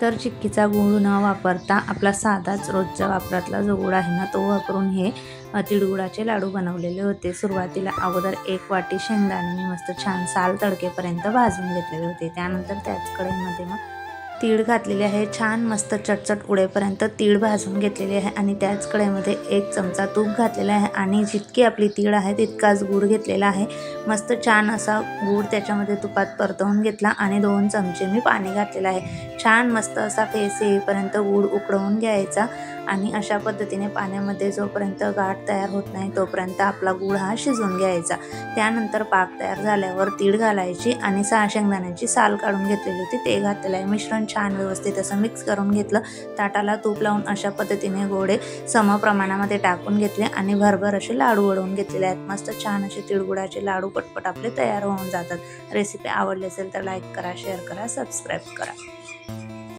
तर चिक्कीचा गूळ न वापरता आपला साधाच रोजच्या वापरातला जो गूळ आहे ना तो वापरून हे तिळगुळाचे लाडू बनवलेले होते। सुरुवातीला अगोदर 1 वाटी शेंगदाणे मी मस्त छान साल तडकेपर्यंत भाजून घेतलेले होते। त्यानंतर त्याच कढईमध्ये मग तीळ घातलेले आहे, छान मस्त चटचट उडेपर्यंत तीळ भाजून घेतलेले आहे आणि त्याच कढईमध्ये 1 चमचा तूप घातलेला आहे आणि जितकी आपली तीळ आहे तितकाच गूळ घेतलेला आहे। मस्त छान असा गूळ त्याच्यामध्ये तुपात परतवून घेतला आणि 2 चमचे मी पाणी घातलेलं आहे। छान मस्त असा फेस येईपर्यंत गूळ उकळवून घ्यायचा आणि अशा पद्धतीने पाण्यामध्ये जोपर्यंत गाठ तयार होत नाही तोपर्यंत आपला गूळ हा शिजवून घ्यायचा। त्यानंतर पाक तयार झाल्यावर तीळ घालायची आणि 6 शेंगदाण्याची साल काढून घेतलेली होती ते घातलेलं आहे। मिश्रण छान व्यवस्थित असं मिक्स करून घेतलं। ताटाला तूप लावून अशा पद्धतीने गोळे सम प्रमाणामध्ये टाकून घेतले आणि भरभर असे लाडू वळवून घेतलेले आहेत। मस्त छान असे तिळगुळाचे लाडू पटपट आपले तयार होऊन जातात। रेसिपी आवडली असेल तर लाईक करा, शेअर करा, सबस्क्राईब करा।